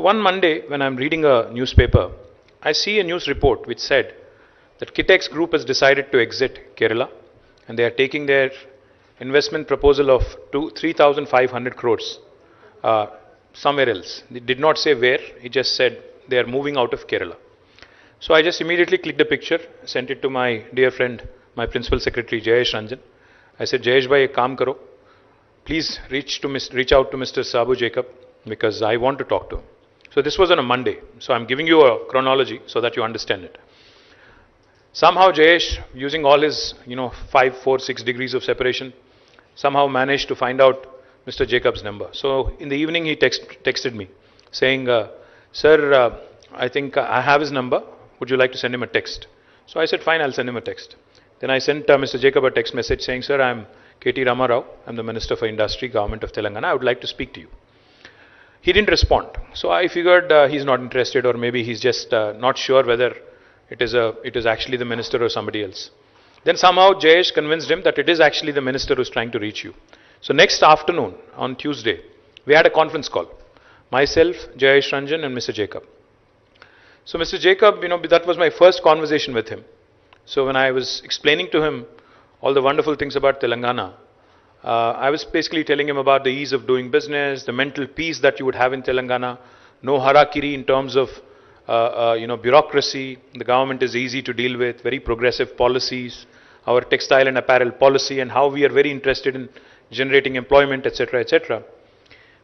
one Monday, when I'm reading a newspaper, I see a news report which said that Kitex Group has decided to exit Kerala and they are taking their investment proposal of 3,500 crores somewhere else. They did not say where, he just said they are moving out of Kerala. So I just immediately clicked the picture, sent it to my dear friend, my principal secretary, Jayesh Ranjan. I said, Jayesh bhai, ek kaam karo. Please reach out to Mr. Sabu Jacob because I want to talk to him. So this was on a Monday. So I'm giving you a chronology so that you understand it. Somehow Jayesh, using all his, 5, 4, 6 degrees of separation, somehow managed to find out Mr. Jacob's number. So in the evening he texted me saying, sir, I think I have his number. Would you like to send him a text? So I said, fine, I'll send him a text. Then I sent Mr. Jacob a text message saying, sir, I'm K.T. Ramarao. I'm the Minister for Industry, Government of Telangana. I would like to speak to you. He didn't respond. So I figured he's not interested, or maybe he's just not sure whether it is actually the minister or somebody else. Then somehow Jayesh convinced him that it is actually the minister who's trying to reach you. So next afternoon, on Tuesday, we had a conference call. Myself, Jayesh Ranjan and Mr. Jacob. So Mr. Jacob, that was my first conversation with him. So when I was explaining to him all the wonderful things about Telangana, I was basically telling him about the ease of doing business, the mental peace that you would have in Telangana, no harakiri in terms of bureaucracy. The government is easy to deal with, very progressive policies, our textile and apparel policy, and how we are very interested in generating employment, etc., etc.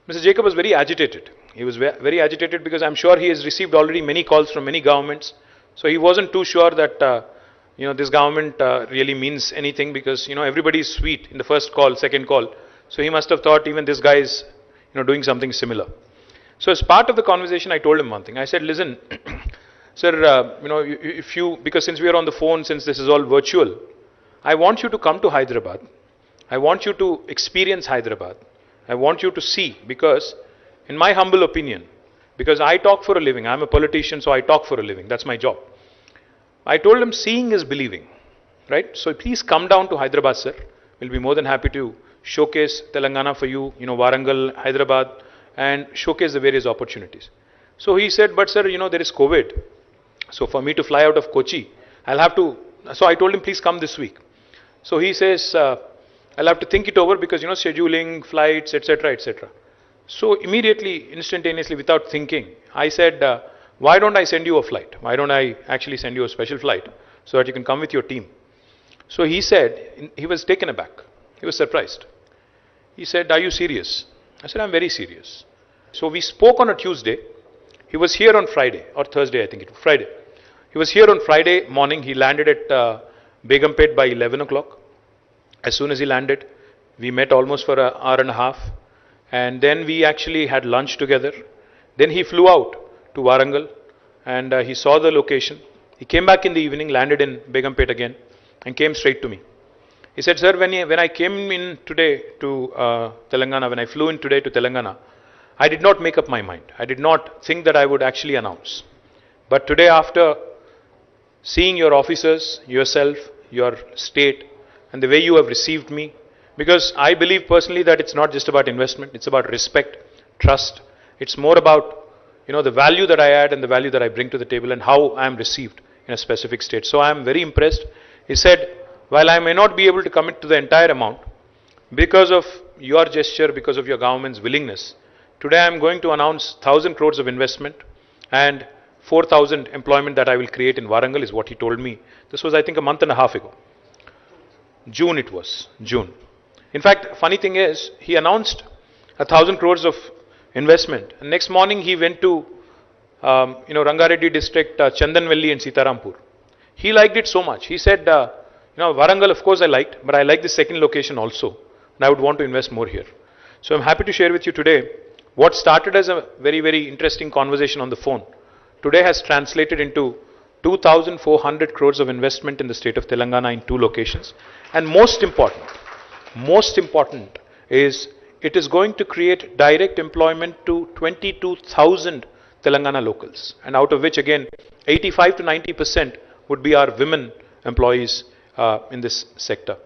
Mr. Jacob was very agitated. He was very agitated because I'm sure he has received already many calls from many governments. So he wasn't too sure that this government really means anything because everybody is sweet in the first call, second call. So he must have thought even this guy is doing something similar. So as part of the conversation, I told him one thing. I said, listen, sir, because since we are on the phone, since this is all virtual, I want you to come to Hyderabad. I want you to experience Hyderabad. I want you to see, because in my humble opinion, because I talk for a living, I'm a politician, so I talk for a living. That's my job. I told him seeing is believing, right? So please come down to Hyderabad, sir. We'll be more than happy to showcase Telangana for you, Warangal, Hyderabad, and showcase the various opportunities. So he said, but sir, there is COVID. So for me to fly out of Kochi, I'll have to, so I told him, please come this week. So he says, I'll have to think it over because, scheduling, flights, etc., etc. So immediately, instantaneously, without thinking, I said, why don't I send you a flight? Why don't I actually send you a special flight so that you can come with your team? So he said, he was taken aback. He was surprised. He said, are you serious? I said, I'm very serious. So we spoke on a Tuesday. He was here on Friday or Thursday, I think it was Friday. He was here on Friday morning. He landed at Begumpet by 11 o'clock. As soon as he landed, we met almost for an hour and a half. And then we actually had lunch together. Then he flew out to Warangal and he saw the location. He came back in the evening, landed in Begumpet again and came straight to me. He said, sir, when I came in today to Telangana, when I flew in today to Telangana, I did not make up my mind. I did not think that I would actually announce. But today, after seeing your officers, yourself, your state, and the way you have received me, because I believe personally that it's not just about investment, it's about respect, trust. It's more about, the value that I add and the value that I bring to the table and how I am received in a specific state. So I am very impressed. He said, while I may not be able to commit to the entire amount, because of your gesture, because of your government's willingness, today I am going to announce 1,000 crores of investment and 4,000 employment that I will create in Warangal is what he told me. This was, I think, a month and a half ago. June it was, June. In fact, funny thing is, he announced 1,000 crores of investment. And next morning he went to, Rangareddy district, Chandanvelli and Sitarampur. He liked it so much. He said, Warangal of course I liked, but I like the second location also. And I would want to invest more here. So I'm happy to share with you today what started as a very, very interesting conversation on the phone. Today has translated into 2,400 crores of investment in the state of Telangana in 2 locations. And most important is it is going to create direct employment to 22,000 Telangana locals. And out of which again, 85 to 90% would be our women employees in this sector.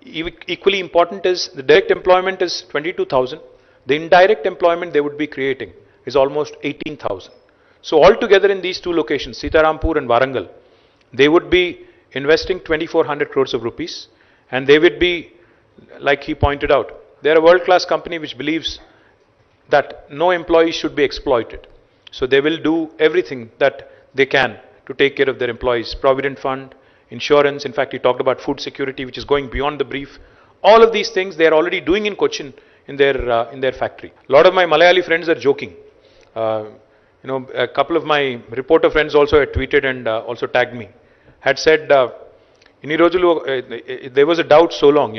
Equally important is the direct employment is 22,000. The indirect employment they would be creating is almost 18,000. So altogether in these two locations, Sitarampur and Warangal, they would be investing 2,400 crores of rupees, and they would be, like he pointed out, they're a world-class company which believes that no employee should be exploited. So they will do everything that they can to take care of their employees. Provident fund, insurance, in fact he talked about food security, which is going beyond the brief. All of these things they are already doing in Cochin in their factory. A lot of my Malayali friends are joking. A couple of my reporter friends also had tweeted and also tagged me, had said, in Irojulu, there was a doubt so long,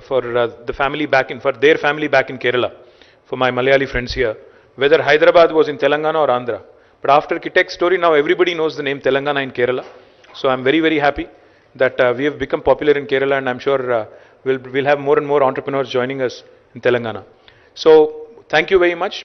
for the family for their family back in Kerala, for my Malayali friends here, whether Hyderabad was in Telangana or Andhra. But after Kitek's story, now everybody knows the name Telangana in Kerala. So I'm very, very happy that we have become popular in Kerala, and I'm sure we'll have more and more entrepreneurs joining us in Telangana. So thank you very much.